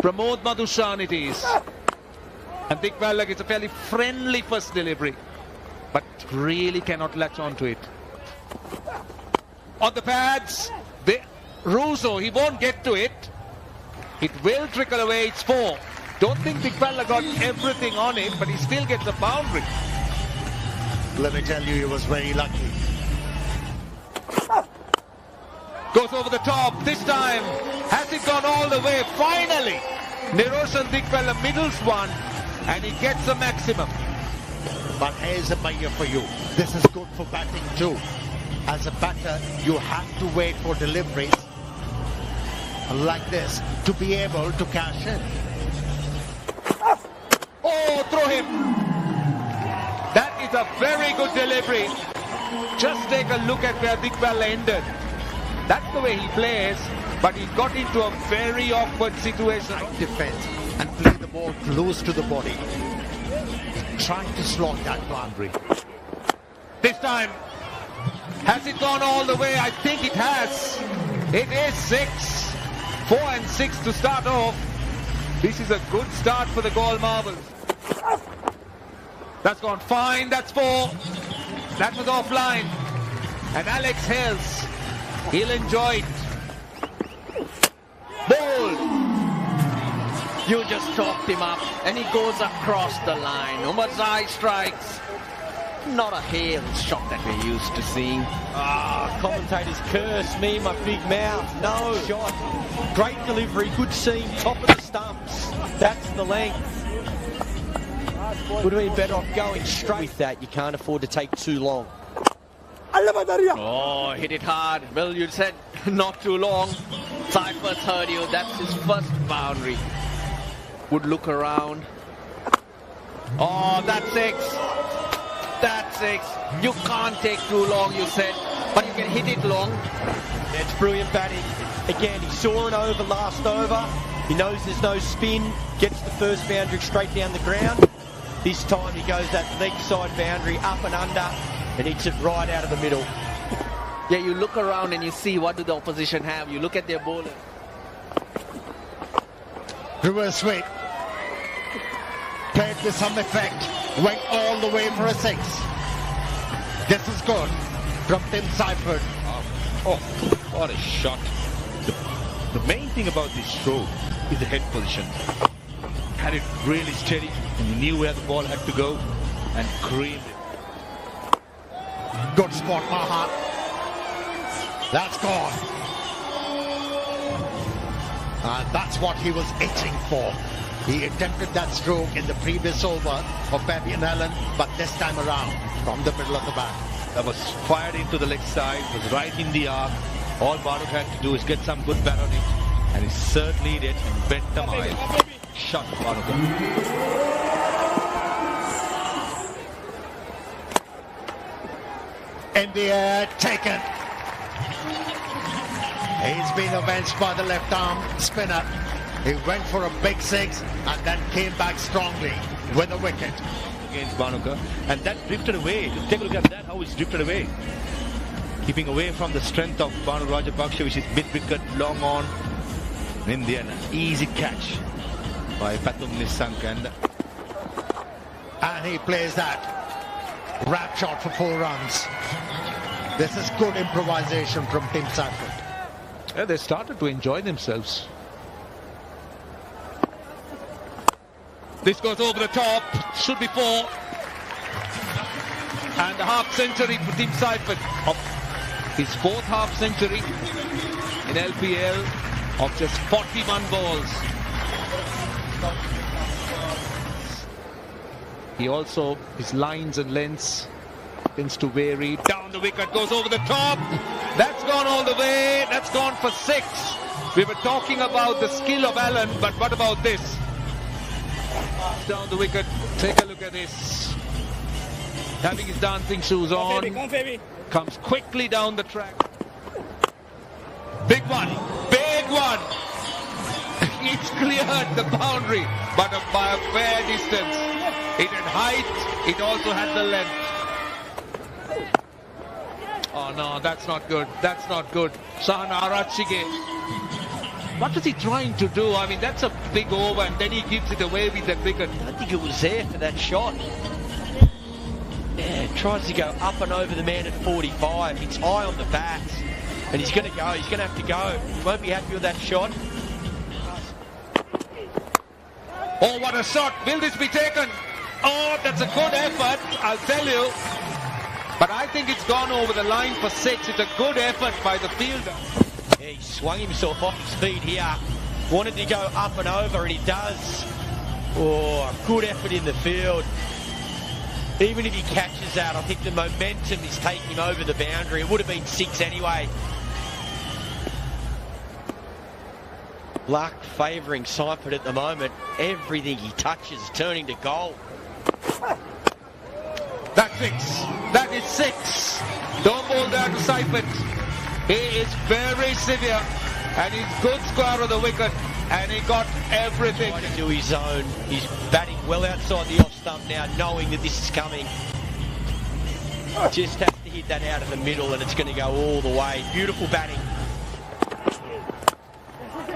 Pramod Madhushan it is. And Dikwala gets a fairly friendly first delivery, but really cannot latch onto it. On the pads, Russo, he won't get to it. It will trickle away, it's 4. Don't think Dikwala got everything on it, but he still gets a boundary. Let me tell you, he was very lucky. Goes over the top, this time, has it gone all the way? Finally, Niroshan Dikwala middles one, and he gets a maximum. But here's a Maya for you. This is good for batting too. As a batter, you have to wait for deliveries like this to be able to cash in. Oh, throw him! That is a very good delivery. Just take a look at where Dikwala ended. That's the way he plays, but he got into a very awkward situation. Defense and play the ball close to the body. Trying to slot that boundary. This time, has it gone all the way? I think it has. It is 6. 4 and 6 to start off. This is a good start for the Galle Marbles. That's gone fine. That's 4. That was offline. And Alex Hales, he'll enjoy it. Bold. You just talked him up and he goes across the line. Umarzai strikes. Not a Hales shot that we're used to seeing. Commentators curse me, my big mouth. No shot. Great delivery, good seam, top of the stumps. That's the length. Would have been better off going straight with that. You can't afford to take too long. Oh, hit it hard. Well, you said not too long. Cyphers heard you. That's his first boundary. Would look around. Oh, that's 6. That's 6. You can't take too long, you said. But you can hit it long. It's brilliant batting. Again, he saw an over last over. He knows there's no spin. Gets the first boundary straight down the ground. This time he goes that leg side boundary up and under and hits it right out of the middle. Yeah, you look around and you see what do the opposition have. You look at their bowler. Reverse sweep. Played with some effect. Went all the way for a 6. This is good from Tim Seifert. Oh, what a shot. The main thing about this stroke is the head position. Had it really steady and he knew where the ball had to go and creamed it. Good spot, Maha. That's gone. And that's what he was itching for. He attempted that stroke in the previous over of Fabian Allen, but this time around from the middle of the bat. That was fired into the leg side, was right in the arc. All Baruch had to do is get some good bat on it, and he certainly did, and bent the mile. Shot Baruch. In the air, taken. He's been avenged by the left arm spinner. He went for a big 6 and then came back strongly with a wicket. Against Bhanuka, and that drifted away. Take a look at that, how it's drifted away. Keeping away from the strength of Bhanu Rajapaksa, which is mid-wicket, long on. And in the end, easy catch by Pathum Nissanka. And he plays that wrap shot for 4 runs. This is good improvisation from Tim Seifert. Yeah, they started to enjoy themselves. This goes over the top, should be 4. And a half century for Tim Seifert. His 4th half century in LPL of just 41 balls. He also, his lines and lengths tends to vary. Down the wicket, goes over the top. That's gone all the way. That's gone for 6. We were talking about the skill of Allen, but what about this? Down the wicket, take a look at this. Having his dancing shoes on, comes quickly down the track. Big one, big one. It's cleared the boundary, but by a fair distance. It had height, it also had the length. Oh no, that's not good, that's not good. Sahan Arachige. What is he trying to do? I mean, that's a big over, and then he gives it away with that wicket. I think it was there for that shot. Yeah, tries to go up and over the man at 45. It's high on the bats, and he's going to go. He's going to have to go. He won't be happy with that shot. Oh, what a shot. Will this be taken? Oh, that's a good effort, I'll tell you. But I think it's gone over the line for 6. It's a good effort by the fielder. Yeah, he swung himself off his feet here. Wanted to go up and over, and he does. Oh, good effort in the field. Even if he catches that, I think the momentum is taking him over the boundary. It would have been 6 anyway. Luck favouring Seifert at the moment. Everything he touches turning to gold. That's 6. That is 6. Don't bowl down to Seifert. He is very severe, and he's good square of the wicket, and he got everything. Trying to do his own. He's batting well outside the off stump now, knowing that this is coming. Just has to hit that out of the middle, and it's going to go all the way. Beautiful batting.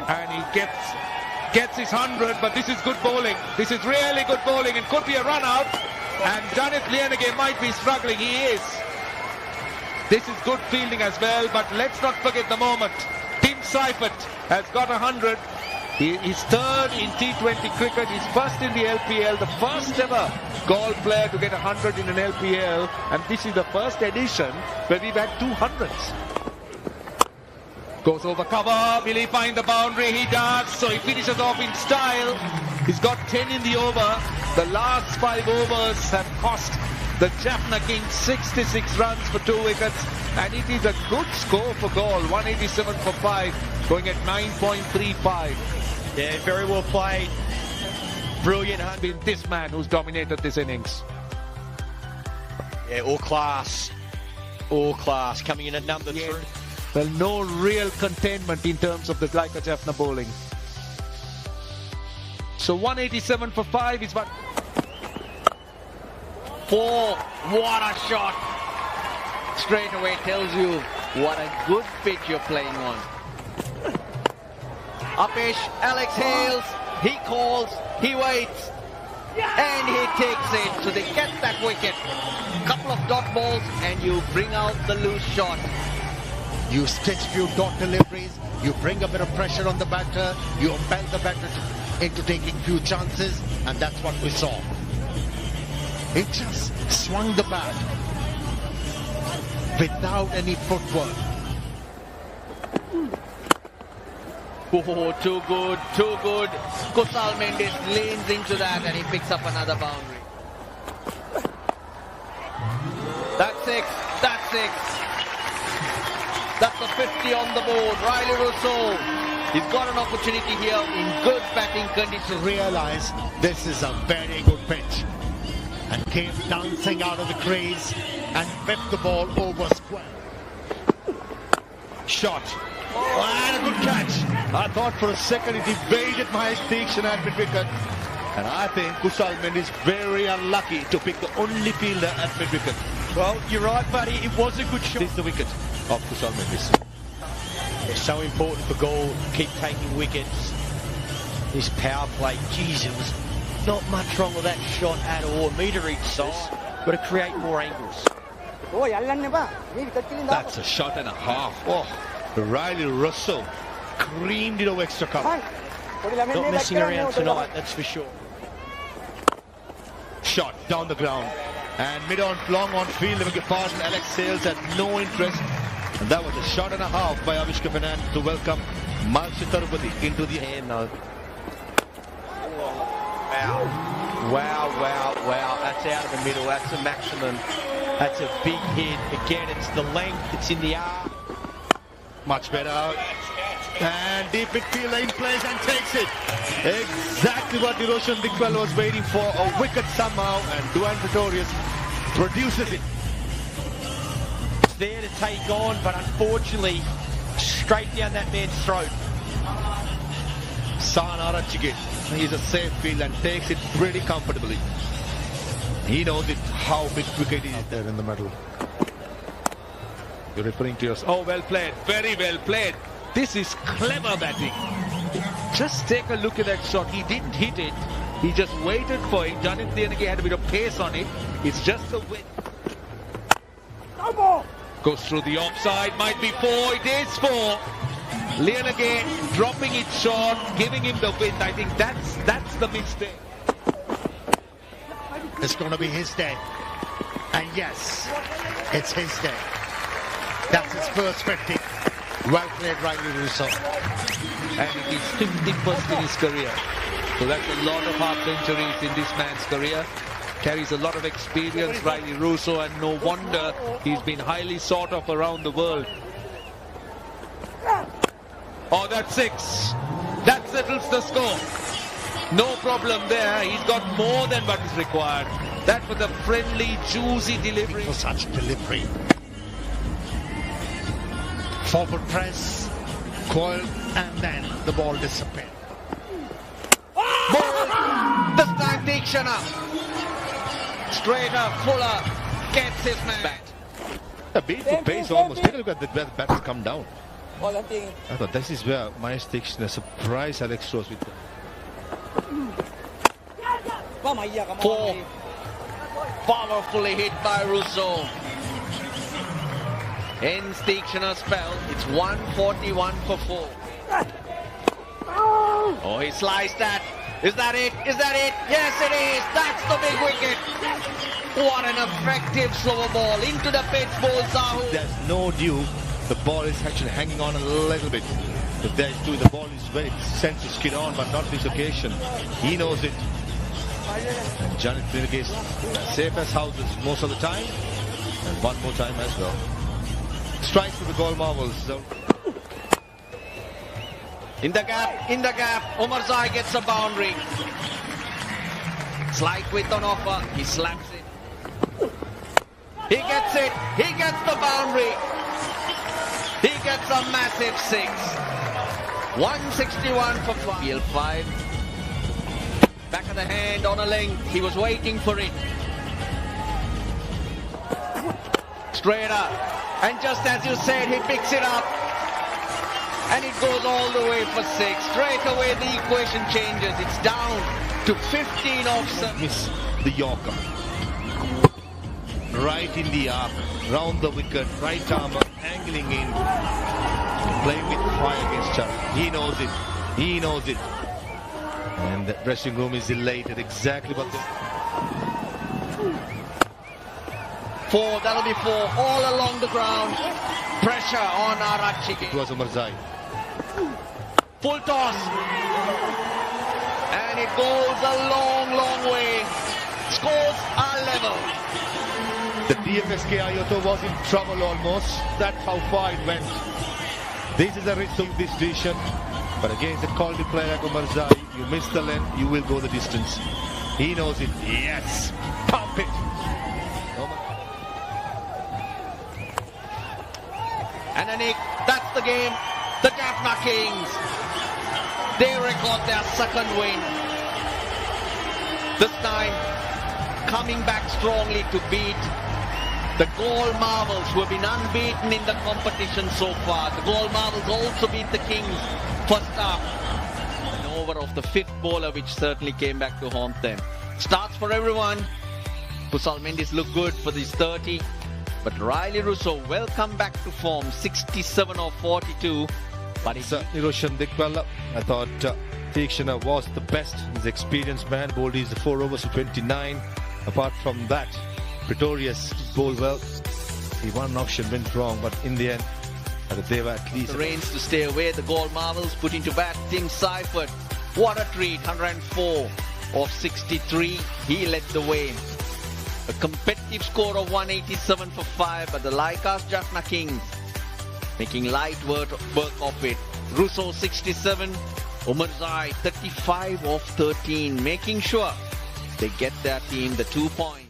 And he gets his 100, but this is good bowling. This is really good bowling, and could be a run out. And Janith Lianage might be struggling. He is. This is good fielding as well, but let's not forget the moment. Tim Seifert has got 100. He's third in T20 cricket. He's first in the LPL, the first ever Gaul player to get 100 in an LPL. And this is the first edition where we've had 200s. Goes over cover. Will he find the boundary? He does. So he finishes off in style. He's got 10 in the over. The last 5 overs have cost the Jaffna Kings 66 runs for 2 wickets. And it is a good score for Gaul. 187 for 5, going at 9.35. Yeah, very well played. Brilliant hunt. Been this man who's dominated this innings. Yeah, all class. All class. Coming in at number 3. Well, no real containment in terms of the Gleicher Jaffna bowling. So 187 for 5 is what? 4. What a shot. Straight away tells you what a good pitch you're playing on. Upish, Alex Hales, he calls, he waits, and he takes it. So they get that wicket. Couple of dot balls, and you bring out the loose shot. You stitch few dot deliveries, you bring a bit of pressure on the batter, you impel the batter into taking few chances, and that's what we saw. He just swung the bat without any footwork. Oh, too good, too good. Kusal Mendes leans into that and he picks up another boundary. That's 6, that's 6. That's a 50 on the board. Riley Rousseau, he's got an opportunity here in good batting conditions. To realize this is a very good pitch. And came dancing out of the crease and whipped the ball over square. Shot. And a good catch. I thought for a second it evaded Mahesh Deekshana at mid-wicket. And I think Kusal Mendes is very unlucky to pick the only fielder at mid-wicket. Well, you're right, buddy. It was a good shot. This is the wicket of Kusal Mendes. It's so important for Gaul to keep taking wickets. This power play, geez, it was not much wrong with that shot at all. A metre each side. Got to create more angles. That's a shot and a half. Oh, Riley Russell creamed it over extra cover. Not messing around tonight, that's for sure. Shot down the ground. And mid-on, long on field, they make a pass, and Alex Sales had no interest. And that was a shot and a half by Avishka Fernand to welcome Malsha Tarupati into the hand though. Wow. Wow, wow, wow. That's out of the middle. That's a maximum. That's a big hit. Again, it's the length. It's in the arm. Much better. And deep midfield lane plays and takes it. Exactly what Roshan Dikwal was waiting for. A wicket somehow. And Dwayne Pretorius produces it. It's there to take on, but unfortunately, straight down that man's throat. San Arachigit. He's a safe field and takes it pretty comfortably. He knows it, how big wicket is there in the middle. You're referring to yours. Oh, well played. Very well played. This is clever batting. Just take a look at that shot. He didn't hit it. He just waited for it. Janit Lianage had a bit of pace on it. It's just the wind. Goes through the offside. Might be 4. It is 4. Lianage dropping it short, giving him the wind. I think that's the mistake. It's going to be his day. And yes, it's his day. That's his first 50. Well played, Riley Russo. And it is 51st in his career. So that's a lot of half centuries in this man's career. Carries a lot of experience, Riley Russo, and no wonder he's been highly sought of around the world. Oh, that's 6. That settles the score. No problem there. He's got more than what is required. That was a friendly, juicy delivery. For such delivery. Forward press, coil, and then the ball disappeared. Ball. This time Deekshana. Straighter, Fuller gets his man back. A beat for pace almost. Take a look at where the bat has come down. I thought this is where Mahesh Deekshana surprised Alex Rose with. 4. Powerfully hit by Russo. Ends Deekshana's spell. It's 141 for 4. Oh, he sliced that. Is that it? Is that it? Yes, it is. That's the big wicket. What an effective slower ball into the pitch ball, Sahu. There's no dew. The ball is actually hanging on a little bit. If there's dew, the ball is very sent to skid on, but not this occasion. He knows it. And Janit Lianage is safe as houses most of the time. And one more time as well. Strikes to the goal marvels. So. In the gap, Omarzai gets a boundary. Slight width on offer, he slaps it. He gets it, he gets the boundary. He gets a massive 6. 161 for 5. Field 5. Back of the hand on a length, he was waiting for it. Straight up, and just as you said, he picks it up. And it goes all the way for 6. Straight away the equation changes. It's down to 15 off 7. Miss the Yorker. Right in the arc. Round the wicket. Right arm angling in. Playing with fire against Chara. He knows it. He knows it. And the dressing room is elated. Exactly what they... 4. That'll be 4. All along the ground. Pressure on Arachchi. It was Omarzai. Full toss. And it goes a long, long way. Scores are level. The DFSK Ayoto was in trouble almost. That's how far it went. This is a risk of this decision. But against a quality player like Omarzai, you miss the length, you will go the distance. He knows it. Yes. Pump it. And Anik, that's the game. The Jaffna Kings. They record their second win. This time, coming back strongly to beat the Galle Marvels, who have been unbeaten in the competition so far. The Galle Marvels also beat the Kings first half. An over of the 5th bowler, which certainly came back to haunt them. Starts for everyone. Kusal Mendis looked good for these 30. But Riley Russo will come back to form, 67 of 42. But it's Niroshan Dikbala. I thought Deekshana was the best. He's an experienced man. Bowled is the 4 overs to 29. Apart from that, Pretorius bowled well. He won an auction, went wrong, but in the end, they were at least... The reins to stay away. The Galle Marvels put into bat Tim Seifert. What a treat, 104 of 63. He led the way. A competitive score of 187 for 5, but the Lycas Jaffna Kings making light work of it. Russo 67, Omarzai 35 of 13, making sure they get their team the 2 points.